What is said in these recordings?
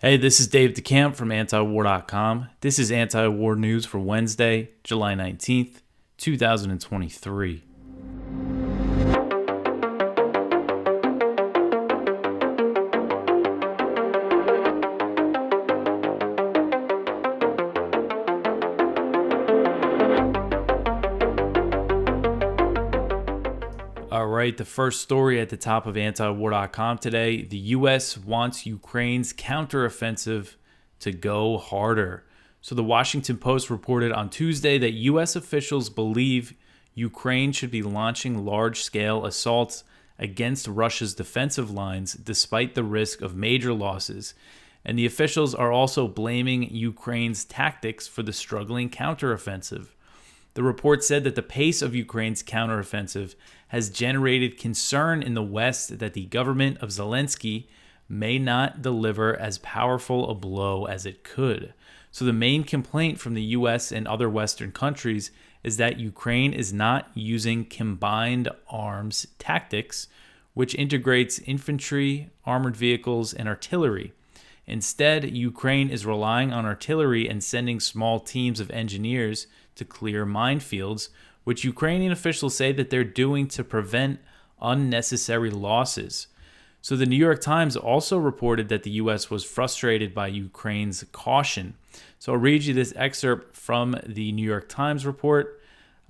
Hey, this is Dave DeCamp from antiwar.com. This is anti-war news for Wednesday, July 19th, 2023. All right, the first story at the top of antiwar.com today. The U.S. wants Ukraine's counteroffensive to go harder. So the Washington Post reported on Tuesday that U.S. officials believe Ukraine should be launching large-scale assaults against Russia's defensive lines despite the risk of major losses. And the officials are also blaming Ukraine's tactics for the struggling counteroffensive. The report said that the pace of Ukraine's counteroffensive has generated concern in the West that the government of Zelensky may not deliver as powerful a blow as it could. So the main complaint from the U.S. and other Western countries is that Ukraine is not using combined arms tactics, which integrates infantry, armored vehicles, and artillery. Instead, Ukraine is relying on artillery and sending small teams of engineers to clear minefields, which Ukrainian officials say that they're doing to prevent unnecessary losses. So the New York Times also reported that the U.S. was frustrated by Ukraine's caution. So I'll read you this excerpt from the New York Times report.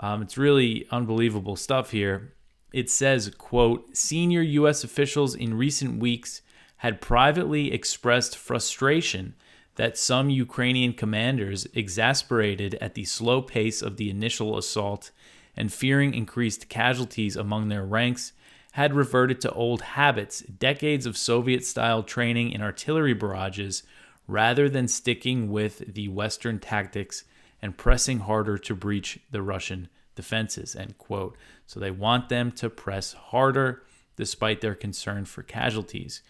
It's really unbelievable stuff here. It says, quote, senior U.S. officials in recent weeks had privately expressed frustration that some Ukrainian commanders, exasperated at the slow pace of the initial assault and fearing increased casualties among their ranks, had reverted to old habits, decades of Soviet-style training in artillery barrages, rather than sticking with the Western tactics and pressing harder to breach the Russian defenses, end quote. So they want them to press harder despite their concern for casualties.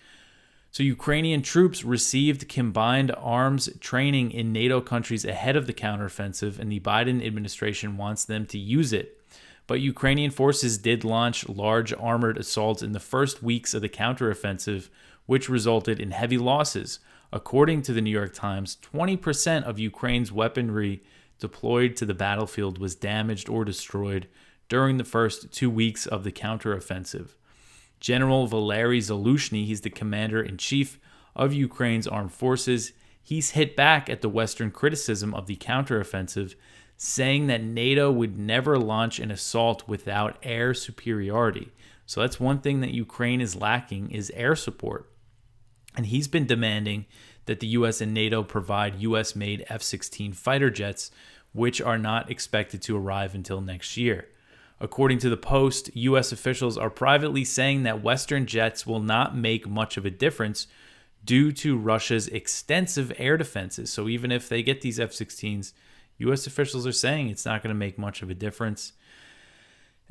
So Ukrainian troops received combined arms training in NATO countries ahead of the counteroffensive, and the Biden administration wants them to use it. But Ukrainian forces did launch large armored assaults in the first weeks of the counteroffensive, which resulted in heavy losses. According to the New York Times, 20% of Ukraine's weaponry deployed to the battlefield was damaged or destroyed during the first 2 weeks of the counteroffensive. General Valery Zaluzhny, he's the commander-in-chief of Ukraine's armed forces. He's hit back at the Western criticism of the counteroffensive, saying that NATO would never launch an assault without air superiority. So that's one thing that Ukraine is lacking, is air support. And he's been demanding that the U.S. and NATO provide U.S.-made F-16 fighter jets, which are not expected to arrive until next year. According to the Post, U.S. officials are privately saying that Western jets will not make much of a difference due to Russia's extensive air defenses. So even if they get these F-16s, U.S. officials are saying it's not going to make much of a difference.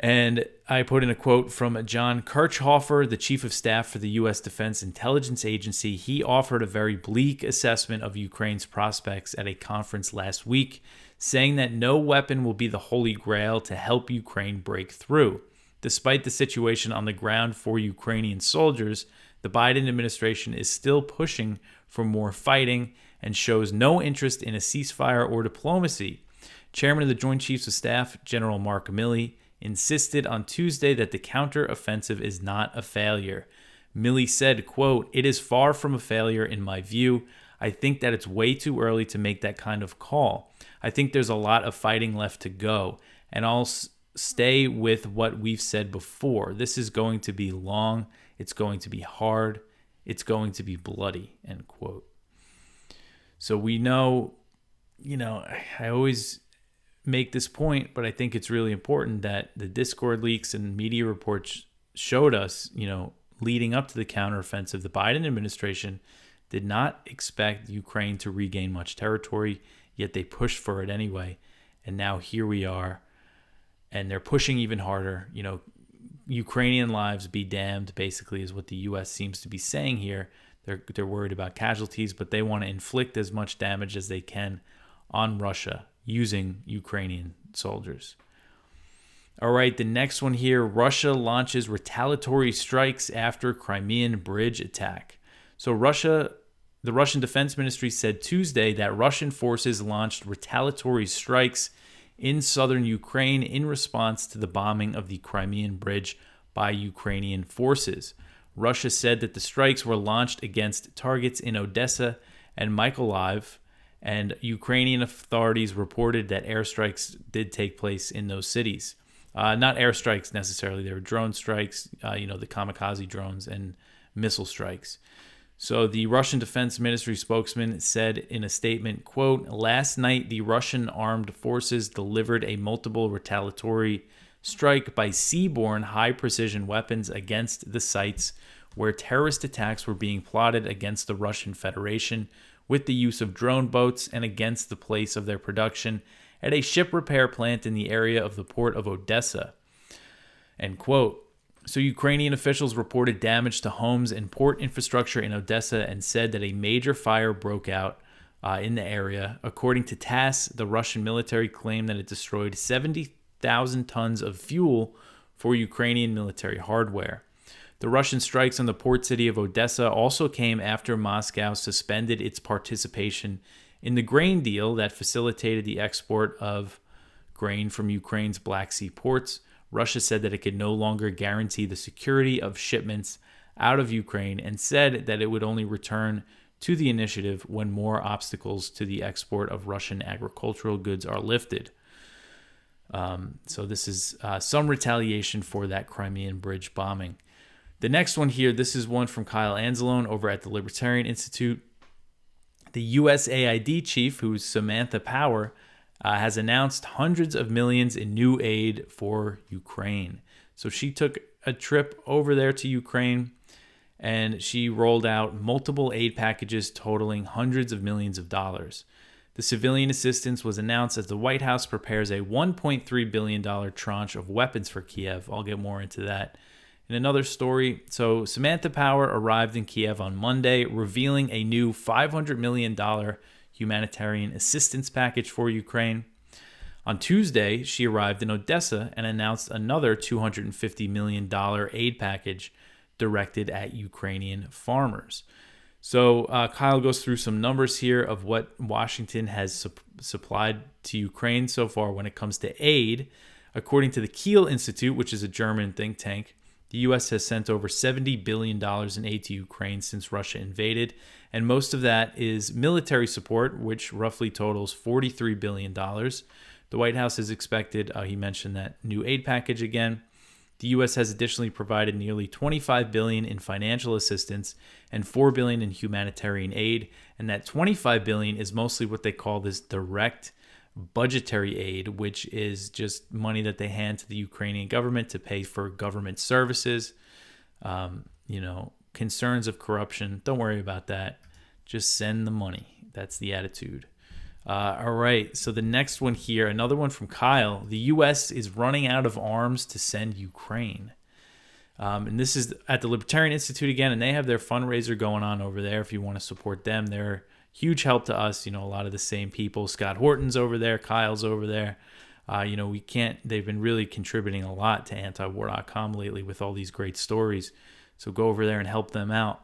And I put in a quote from John Kirchhofer, the chief of staff for the U.S. Defense Intelligence Agency. He offered a very bleak assessment of Ukraine's prospects at a conference last week, saying that no weapon will be the holy grail to help Ukraine break through. Despite the situation on the ground for Ukrainian soldiers, the Biden administration is still pushing for more fighting and shows no interest in a ceasefire or diplomacy. Chairman of the Joint Chiefs of Staff, General Mark Milley, insisted on Tuesday that the counteroffensive is not a failure. Milley said, quote, it is far from a failure in my view. I think that it's way too early to make that kind of call. I think there's a lot of fighting left to go, and I'll stay with what we've said before. This is going to be long, it's going to be hard, it's going to be bloody, end quote. So we know, I always make this point, but I think it's really important that the Discord leaks and media reports showed us, leading up to the counteroffensive, the Biden administration did not expect Ukraine to regain much territory, yet they pushed for it anyway. And now here we are, and they're pushing even harder. Ukrainian lives be damned, basically, is what the U.S. seems to be saying here. They're worried about casualties, but they want to inflict as much damage as they can on Russia using Ukrainian soldiers. All right, the next one here, Russia launches retaliatory strikes after Crimean bridge attack. So Russia The Russian Defense Ministry said Tuesday that Russian forces launched retaliatory strikes in southern Ukraine in response to the bombing of the Crimean bridge by Ukrainian forces. Russia said that the strikes were launched against targets in Odessa and Mykolaiv, and Ukrainian authorities reported that airstrikes did take place in those cities. Not airstrikes necessarily, they were drone strikes, the kamikaze drones and missile strikes. So the Russian Defense Ministry spokesman said in a statement, quote, "Last night, the Russian armed forces delivered a multiple retaliatory strike by seaborne high-precision weapons against the sites where terrorist attacks were being plotted against the Russian Federation with the use of drone boats and against the place of their production at a ship repair plant in the area of the port of Odessa." End quote. So Ukrainian officials reported damage to homes and port infrastructure in Odessa and said that a major fire broke out in the area. According to TASS, the Russian military claimed that it destroyed 70,000 tons of fuel for Ukrainian military hardware. The Russian strikes on the port city of Odessa also came after Moscow suspended its participation in the grain deal that facilitated the export of grain from Ukraine's Black Sea ports. Russia said that it could no longer guarantee the security of shipments out of Ukraine and said that it would only return to the initiative when more obstacles to the export of Russian agricultural goods are lifted. So this is some retaliation for that Crimean bridge bombing. The next one here, this is one from Kyle Anzalone over at the Libertarian Institute. The USAID chief, who's Samantha Power, has announced hundreds of millions in new aid for Ukraine. So she took a trip over there to Ukraine and she rolled out multiple aid packages totaling hundreds of millions of dollars. The civilian assistance was announced as the White House prepares a $1.3 billion tranche of weapons for Kiev. I'll get more into that in another story. So Samantha Power arrived in Kiev on Monday, revealing a new $500 million humanitarian assistance package for Ukraine. On Tuesday, she arrived in Odessa and announced another $250 million aid package directed at Ukrainian farmers. So Kyle goes through some numbers here of what Washington has supplied to Ukraine so far when it comes to aid. According to the Kiel Institute, which is a German think tank, the U.S. has sent over $70 billion in aid to Ukraine since Russia invaded, and most of that is military support, which roughly totals $43 billion. The White House has expected, he mentioned that new aid package again. The U.S. has additionally provided nearly $25 billion in financial assistance and $4 billion in humanitarian aid, and that $25 billion is mostly what they call this direct budgetary aid, which is just money that they hand to the Ukrainian government to pay for government services. Concerns of corruption, don't worry about that. Just send the money. That's the attitude. All right, so the next one here, another one from Kyle. The U.S. is running out of arms to send Ukraine. And this is at the Libertarian Institute again, and they have their fundraiser going on over there if you want to support them. They're huge help to us, a lot of the same people. Scott Horton's over there, Kyle's over there. They've been really contributing a lot to antiwar.com lately with all these great stories. So go over there and help them out.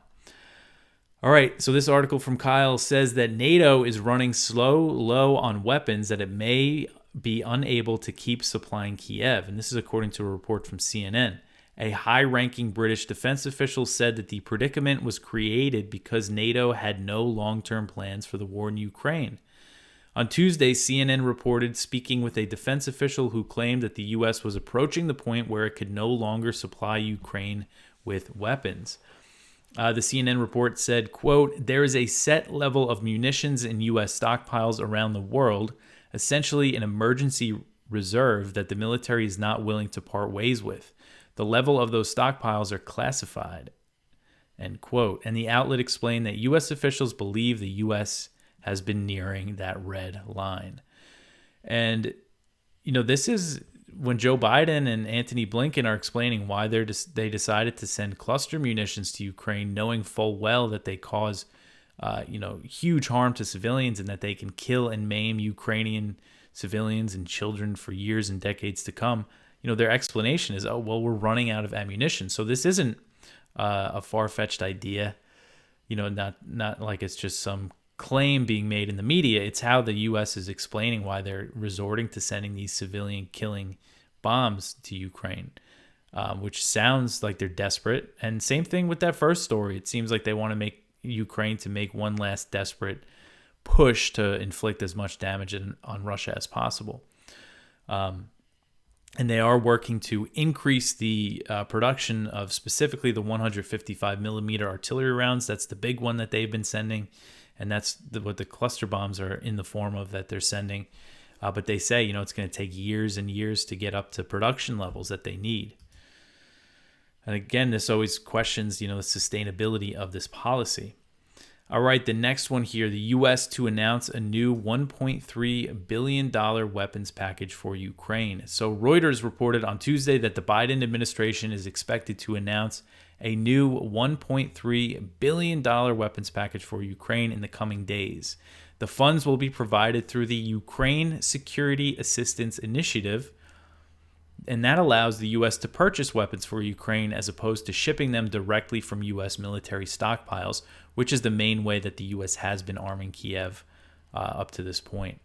All right, so this article from Kyle says that NATO is running low on weapons that it may be unable to keep supplying Kiev. And this is according to a report from CNN. A high-ranking British defense official said that the predicament was created because NATO had no long-term plans for the war in Ukraine. On Tuesday, CNN reported speaking with a defense official who claimed that the U.S. was approaching the point where it could no longer supply Ukraine with weapons. The CNN report said, quote, "There is a set level of munitions in U.S. stockpiles around the world, essentially an emergency reserve that the military is not willing to part ways with. The level of those stockpiles are classified," end quote. And the outlet explained that U.S. officials believe the U.S. has been nearing that red line. And, this is when Joe Biden and Antony Blinken are explaining why they decided to send cluster munitions to Ukraine, knowing full well that they cause, huge harm to civilians and that they can kill and maim Ukrainian civilians and children for years and decades to come. Their explanation is, we're running out of ammunition. So this isn't a far-fetched idea. Not like it's just some claim being made in the media. It's how the U.S. is explaining why they're resorting to sending these civilian killing bombs to Ukraine, which sounds like they're desperate. And same thing with that first story. It seems like they want to make Ukraine to make one last desperate push to inflict as much damage on Russia as possible. And they are working to increase the production of specifically the 155 millimeter artillery rounds. That's the big one that they've been sending. And that's what the cluster bombs are in the form of that they're sending. But they say, it's going to take years and years to get up to production levels that they need. And again, this always questions, the sustainability of this policy. All right, the next one here, the U.S. to announce a new $1.3 billion weapons package for Ukraine. So Reuters reported on Tuesday that the Biden administration is expected to announce a new $1.3 billion weapons package for Ukraine in the coming days. The funds will be provided through the Ukraine Security Assistance Initiative, and that allows the U.S. to purchase weapons for Ukraine as opposed to shipping them directly from U.S. military stockpiles, which is the main way that the U.S. has been arming Kiev up to this point.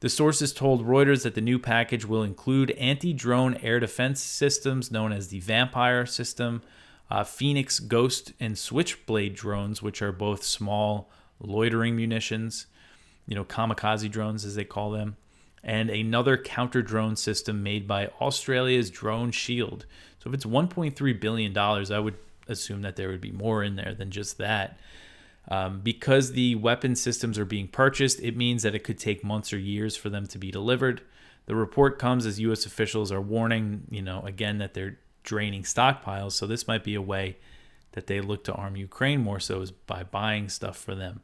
The sources told Reuters that the new package will include anti-drone air defense systems known as the Vampire system, Phoenix Ghost and Switchblade drones, which are both small loitering munitions, kamikaze drones as they call them, and another counter-drone system made by Australia's Drone Shield. So if it's $1.3 billion, I would assume that there would be more in there than just that. Because the weapon systems are being purchased, it means that it could take months or years for them to be delivered. The report comes as U.S. officials are warning, again, that they're draining stockpiles. So this might be a way that they look to arm Ukraine more so is by buying stuff for them.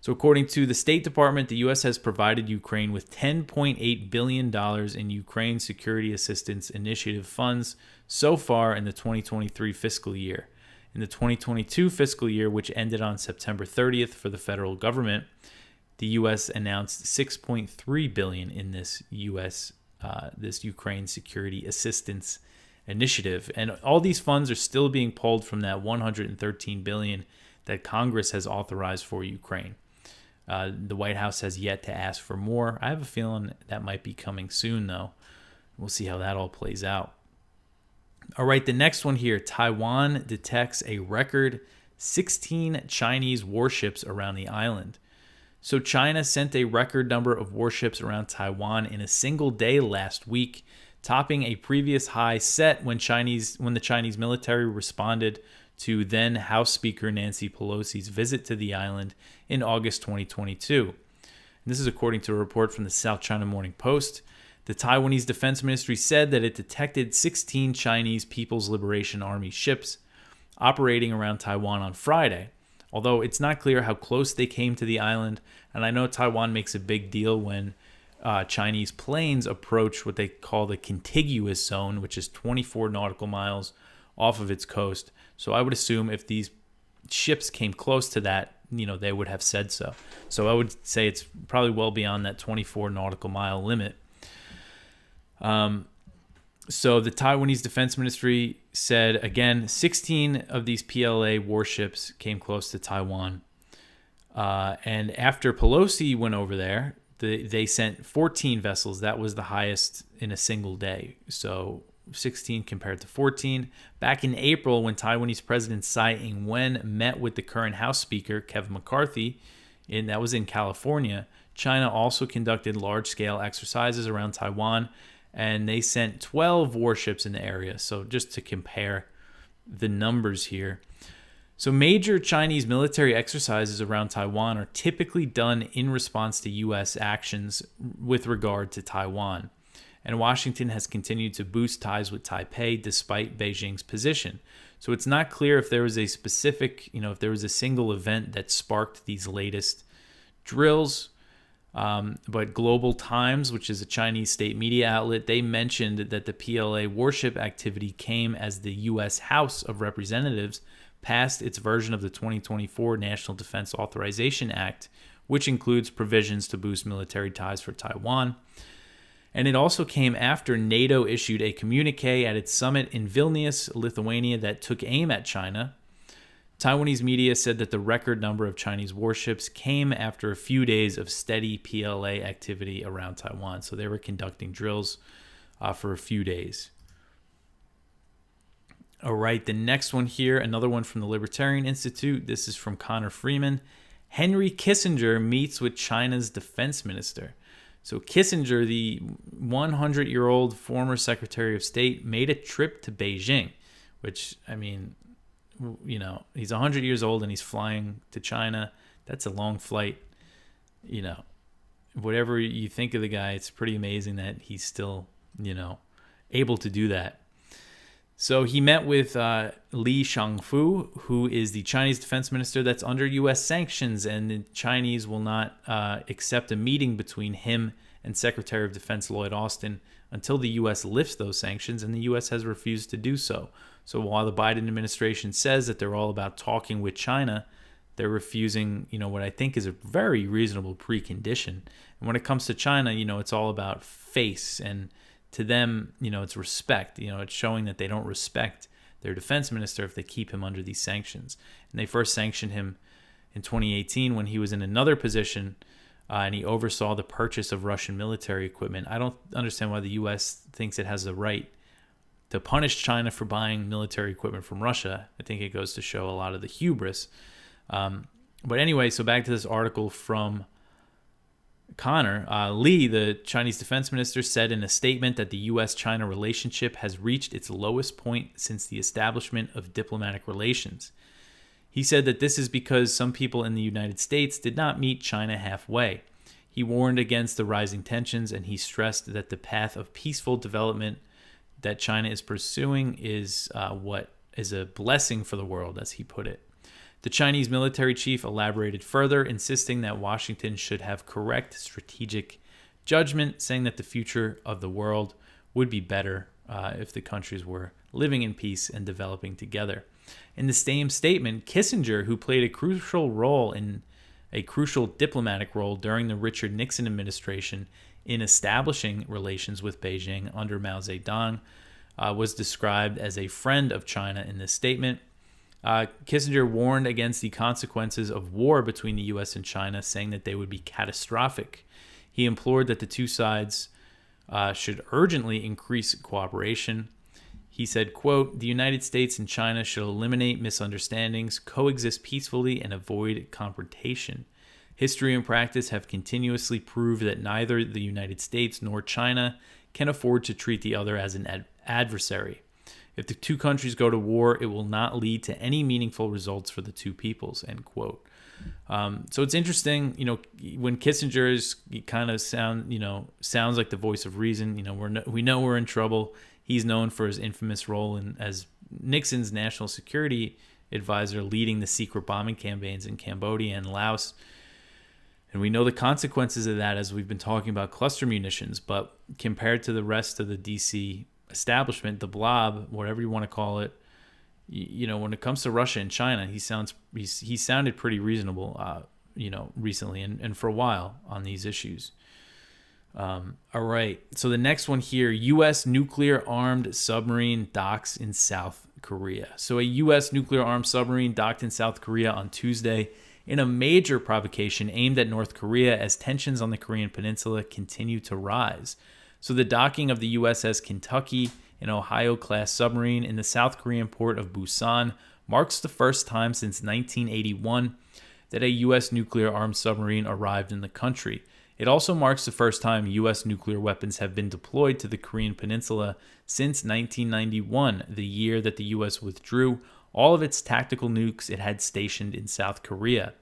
So according to the State Department, the U.S. has provided Ukraine with $10.8 billion in Ukraine Security Assistance Initiative funds so far in the 2023 fiscal year. In the 2022 fiscal year, which ended on September 30th for the federal government, the U.S. announced $6.3 billion in this Ukraine Security Assistance Initiative. And all these funds are still being pulled from that $113 billion that Congress has authorized for Ukraine. The White House has yet to ask for more. I have a feeling that might be coming soon, though. We'll see how that all plays out. All right, the next one here. Taiwan detects a record 16 Chinese warships around the island. So China sent a record number of warships around Taiwan in a single day last week, topping a previous high set when the Chinese military responded to then House Speaker Nancy Pelosi's visit to the island in August 2022. And this is according to a report from the South China Morning Post. The Taiwanese Defense Ministry said that it detected 16 Chinese People's Liberation Army ships operating around Taiwan on Friday, although it's not clear how close they came to the island. And I know Taiwan makes a big deal when Chinese planes approach what they call the contiguous zone, which is 24 nautical miles off of its coast. So I would assume if these ships came close to that, they would have said so. So I would say it's probably well beyond that 24 nautical mile limit. So the Taiwanese Defense Ministry said, again, 16 of these PLA warships came close to Taiwan. And after Pelosi went over there, they sent 14 vessels. That was the highest in a single day. So 16 compared to 14. Back in April, when Taiwanese President Tsai Ing-wen met with the current House Speaker, Kevin McCarthy, and that was in California, China also conducted large-scale exercises around Taiwan, and they sent 12 warships in the area. So just to compare the numbers here. So major Chinese military exercises around Taiwan are typically done in response to U.S. actions with regard to Taiwan. And Washington has continued to boost ties with Taipei despite Beijing's position. So it's not clear if there was a specific, if there was a single event that sparked these latest drills. But Global Times, which is a Chinese state media outlet, they mentioned that the PLA warship activity came as the U.S. House of Representatives passed its version of the 2024 National Defense Authorization Act, which includes provisions to boost military ties for Taiwan. And it also came after NATO issued a communique at its summit in Vilnius, Lithuania, that took aim at China. Taiwanese media said that the record number of Chinese warships came after a few days of steady PLA activity around Taiwan. So they were conducting drills for a few days. All right, the next one here, another one from the Libertarian Institute. This is from Connor Freeman. Henry Kissinger meets with China's defense minister. So Kissinger, the 100-year-old former Secretary of State, made a trip to Beijing, which, I mean, you know, he's 100 years old and he's flying to China. That's a long flight. You know, whatever you think of the guy, it's pretty amazing that he's still, you know, able to do that. So he met with Li Shangfu, who is the Chinese defense minister that's under U.S. sanctions, and the Chinese will not accept a meeting between him and Secretary of Defense Lloyd Austin until the U.S. lifts those sanctions, and the U.S. has refused to do so. So while the Biden administration says that they're all about talking with China, they're refusing, you know, what I think is a very reasonable precondition. And when it comes to China, you know, it's all about face, and to them, you know, it's respect. You know, it's showing that they don't respect their defense minister if they keep him under these sanctions. And they first sanctioned him in 2018 when he was in another position and he oversaw the purchase of Russian military equipment. I don't understand why the U.S. thinks it has the right to punish China for buying military equipment from Russia. I think it goes to show a lot of the hubris. But anyway, so back to this article from Connor. Li, the Chinese defense minister, said in a statement that the U.S.-China relationship has reached its lowest point since the establishment of diplomatic relations. He said that this is because some people in the United States did not meet China halfway. He warned against the rising tensions, and he stressed that the path of peaceful development that China is pursuing is what is a blessing for the world, as he put it. The Chinese military chief elaborated further, insisting that Washington should have correct strategic judgment, saying that the future of the world would be better if the countries were living in peace and developing together. In the same statement, Kissinger, who played a crucial diplomatic role during the Richard Nixon administration in establishing relations with Beijing under Mao Zedong, was described as a friend of China in this statement. Kissinger warned against the consequences of war between the U.S. and China, saying that they would be catastrophic. He implored that the two sides should urgently increase cooperation. He said, quote, "The United States and China should eliminate misunderstandings, coexist peacefully, and avoid confrontation. History and practice have continuously proved that neither the United States nor China can afford to treat the other as an adversary. If the two countries go to war, it will not lead to any meaningful results for the two peoples," end quote. So it's interesting, you know, when Kissinger is kind of sounds like the voice of reason. You know, we know we're in trouble. He's known for his infamous role as Nixon's national security advisor, leading the secret bombing campaigns in Cambodia and Laos. And we know the consequences of that, as we've been talking about cluster munitions. But compared to the rest of the D.C. establishment, the blob, whatever you want to call it, you know, when it comes to Russia and China, he sounded pretty reasonable, you know, recently and for a while on these issues. All right. So the next one here, U.S. nuclear-armed submarine docks in South Korea. So a U.S. nuclear-armed submarine docked in South Korea on Tuesday in a major provocation aimed at North Korea as tensions on the Korean peninsula continue to rise. So the docking of the USS Kentucky, an Ohio-class submarine in the South Korean port of Busan, marks the first time since 1981 that a U.S. nuclear-armed submarine arrived in the country. It also marks the first time U.S. nuclear weapons have been deployed to the Korean peninsula since 1991, the year that the U.S. withdrew all of its tactical nukes it had stationed in South Korea.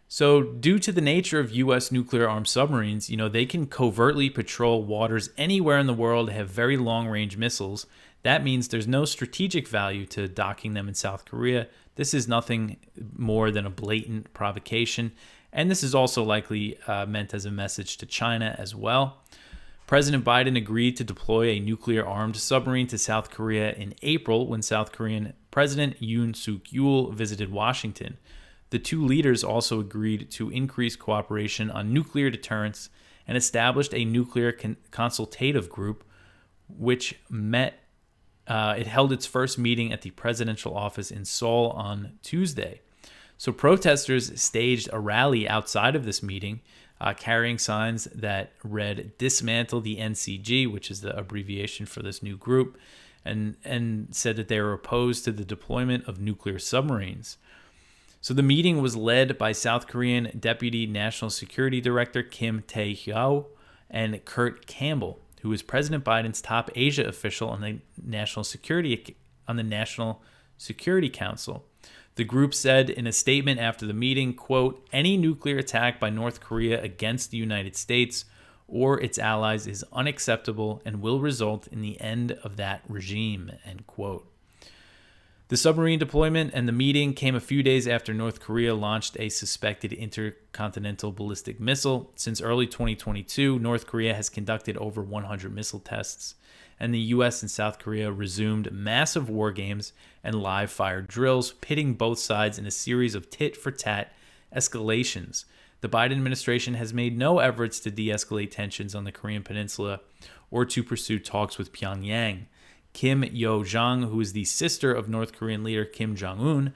So due to the nature of U.S. nuclear-armed submarines, you know, they can covertly patrol waters anywhere in the world, have very long-range missiles. That means there's no strategic value to docking them in South Korea. This is nothing more than a blatant provocation. And this is also likely meant as a message to China as well. President Biden agreed to deploy a nuclear-armed submarine to South Korea in April when South Korean President Yoon Suk-yeol visited Washington. The two leaders also agreed to increase cooperation on nuclear deterrence and established a nuclear consultative group, which met it held its first meeting at the presidential office in Seoul on Tuesday. So protesters staged a rally outside of this meeting, carrying signs that read "Dismantle the NCG," which is the abbreviation for this new group, and said that they were opposed to the deployment of nuclear submarines. So the meeting was led by South Korean Deputy National Security Director Kim Tae-hyo and Kurt Campbell, who is President Biden's top Asia official on the National Security Council. The group said in a statement after the meeting, quote, "Any nuclear attack by North Korea against the United States or its allies is unacceptable and will result in the end of that regime," end quote. The submarine deployment and the meeting came a few days after North Korea launched a suspected intercontinental ballistic missile. Since early 2022, North Korea has conducted over 100 missile tests, and the U.S. and South Korea resumed massive war games and live-fire drills, pitting both sides in a series of tit-for-tat escalations. The Biden administration has made no efforts to de-escalate tensions on the Korean Peninsula or to pursue talks with Pyongyang. Kim Yo-jong, who is the sister of North Korean leader Kim Jong-un,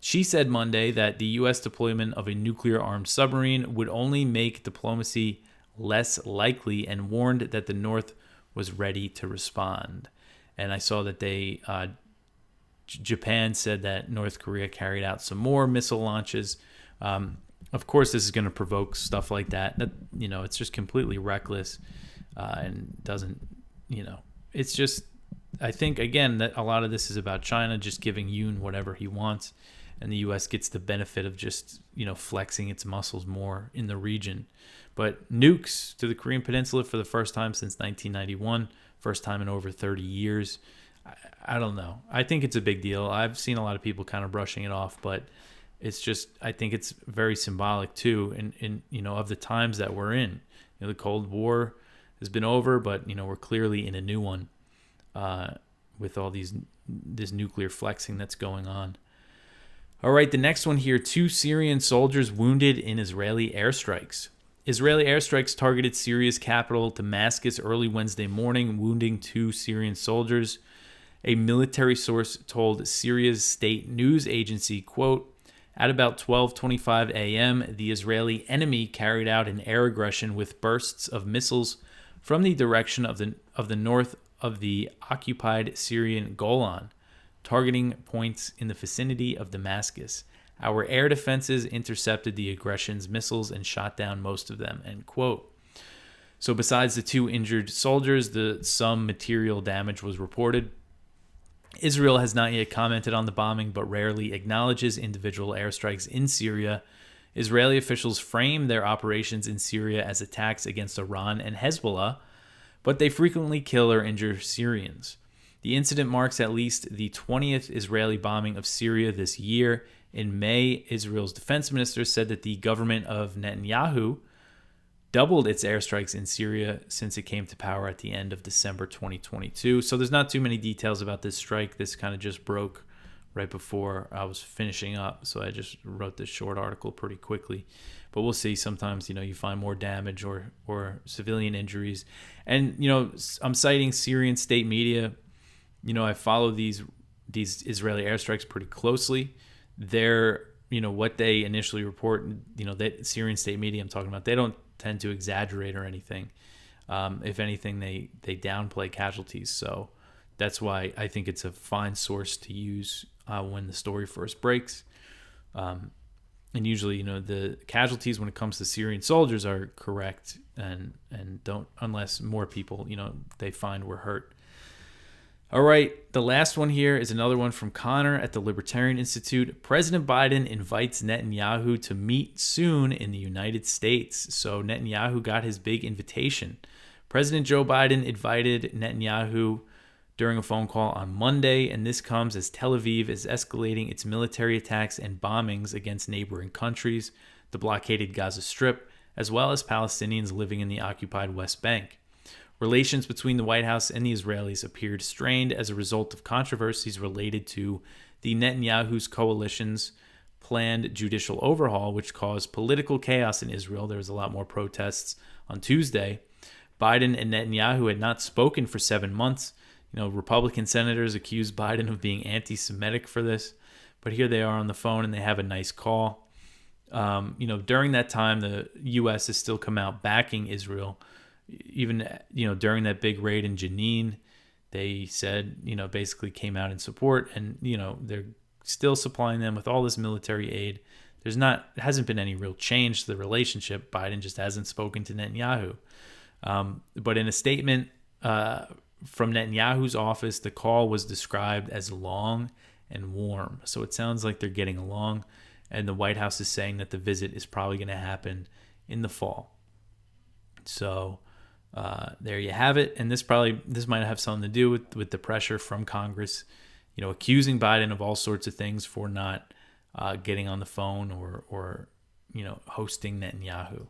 she said Monday that the U.S. deployment of a nuclear-armed submarine would only make diplomacy less likely and warned that the North was ready to respond. And I saw that Japan said that North Korea carried out some more missile launches. Of course, this is going to provoke stuff like that. It's just completely reckless and doesn't, it's just, I think, again, that a lot of this is about China just giving Yoon whatever he wants, and the U.S. gets the benefit of just, flexing its muscles more in the region. But nukes to the Korean Peninsula for the first time since 1991, first time in over 30 years. I don't know. I think it's a big deal. I've seen a lot of people kind of brushing it off, but it's just, I think it's very symbolic too, in of the times that we're in. The Cold War has been over, but we're clearly in a new one. With all this nuclear flexing that's going on. All right, the next one here, 2 Syrian soldiers wounded in Israeli airstrikes. Israeli airstrikes targeted Syria's capital, Damascus, early Wednesday morning, wounding 2 Syrian soldiers. A military source told Syria's state news agency, quote, "At about 12:25 a.m., the Israeli enemy carried out an air aggression with bursts of missiles from the direction of the north of the occupied Syrian Golan, targeting points in the vicinity of Damascus. Our air defenses intercepted the aggression's missiles and shot down most of them," end quote. So besides the 2 injured soldiers, some material damage was reported. Israel has not yet commented on the bombing, but rarely acknowledges individual airstrikes in Syria. Israeli officials frame their operations in Syria as attacks against Iran and Hezbollah, but they frequently kill or injure Syrians. The incident marks at least the 20th Israeli bombing of Syria this year. In May, Israel's defense minister said that the government of Netanyahu doubled its airstrikes in Syria since it came to power at the end of December 2022. So there's not too many details about this strike. This kind of just broke right before I was finishing up, so I just wrote this short article pretty quickly. But we'll see. Sometimes, you find more damage or civilian injuries. And, I'm citing Syrian state media. I follow these Israeli airstrikes pretty closely. They're, what they initially report, that Syrian state media I'm talking about, they don't tend to exaggerate or anything. If anything, they downplay casualties. So that's why I think it's a fine source to use when the story first breaks. And usually, the casualties when it comes to Syrian soldiers are correct and don't, unless more people, they find were hurt. All right, the last one here is another one from Connor at the Libertarian Institute. President Biden invites Netanyahu to meet soon in the United States. So Netanyahu got his big invitation. President Joe Biden invited Netanyahu during a phone call on Monday, and this comes as Tel Aviv is escalating its military attacks and bombings against neighboring countries, the blockaded Gaza Strip, as well as Palestinians living in the occupied West Bank. Relations between the White House and the Israelis appeared strained as a result of controversies related to the Netanyahu's coalition's planned judicial overhaul, which caused political chaos in Israel. There was a lot more protests on Tuesday. Biden and Netanyahu had not spoken for 7 months. Republican senators accused Biden of being anti-Semitic for this, but here they are on the phone and they have a nice call. During that time, the U.S. has still come out backing Israel. Even, during that big raid in Jenin, they said, basically came out in support, and, they're still supplying them with all this military aid. It hasn't been any real change to the relationship. Biden just hasn't spoken to Netanyahu. But in a statement from Netanyahu's office, the call was described as long and warm. So it sounds like they're getting along, and the White House is saying that the visit is probably going to happen in the fall. So there you have it. And this might have something to do with the pressure from Congress, accusing Biden of all sorts of things for not getting on the phone or hosting Netanyahu.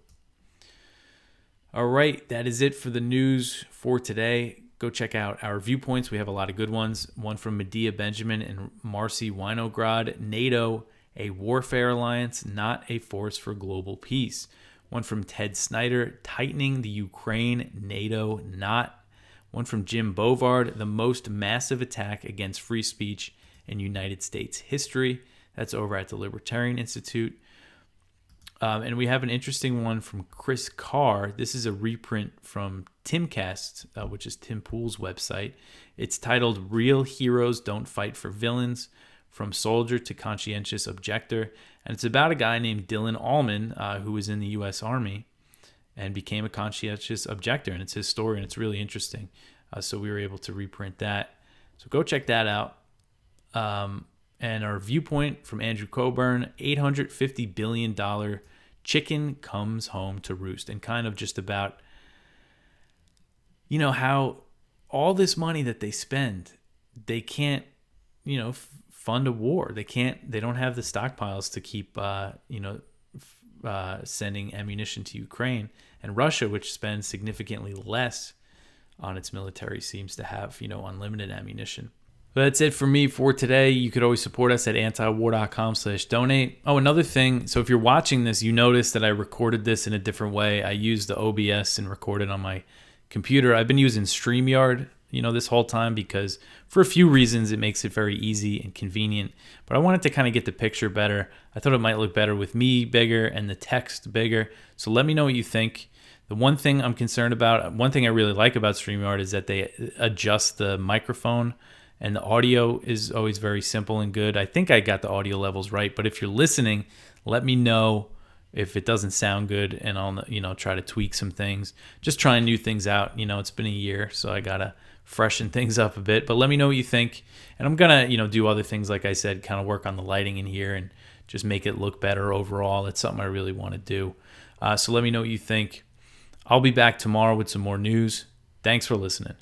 All right, that is it for the news for today. Go check out our Viewpoints. We have a lot of good ones. One from Medea Benjamin and Marcy Winograd. NATO, a warfare alliance, not a force for global peace. One from Ted Snyder, tightening the Ukraine, NATO, not. One from Jim Bovard, the most massive attack against free speech in United States history. That's over at the Libertarian Institute. And we have an interesting one from Chris Carr. This is a reprint from Timcast, which is Tim Pool's website. It's titled Real Heroes Don't Fight for Villains, From Soldier to Conscientious Objector. And it's about a guy named Dylan Allman, who was in the U.S. Army and became a conscientious objector. And it's his story, and it's really interesting. So we were able to reprint that. So go check that out. And our Viewpoint from Andrew Coburn, $850 billion chicken comes home to roost. And kind of just about, how all this money that they spend, they can't, fund a war. They don't have the stockpiles to keep, sending ammunition to Ukraine. And Russia, which spends significantly less on its military, seems to have, unlimited ammunition. But that's it for me for today. You could always support us at antiwar.com/donate. Oh, another thing. So if you're watching this, you notice that I recorded this in a different way. I used the OBS and recorded on my computer. I've been using StreamYard, this whole time because for a few reasons it makes it very easy and convenient. But I wanted to kind of get the picture better. I thought it might look better with me bigger and the text bigger. So let me know what you think. The one thing I'm concerned about, one thing I really like about StreamYard is that they adjust the microphone. And the audio is always very simple and good. I think I got the audio levels right. But if you're listening, let me know if it doesn't sound good, and I'll try to tweak some things. Just trying new things out. It's been a year, so I gotta freshen things up a bit. But let me know what you think. And I'm gonna do other things, like I said, kind of work on the lighting in here and just make it look better overall. It's something I really want to do. So let me know what you think. I'll be back tomorrow with some more news. Thanks for listening.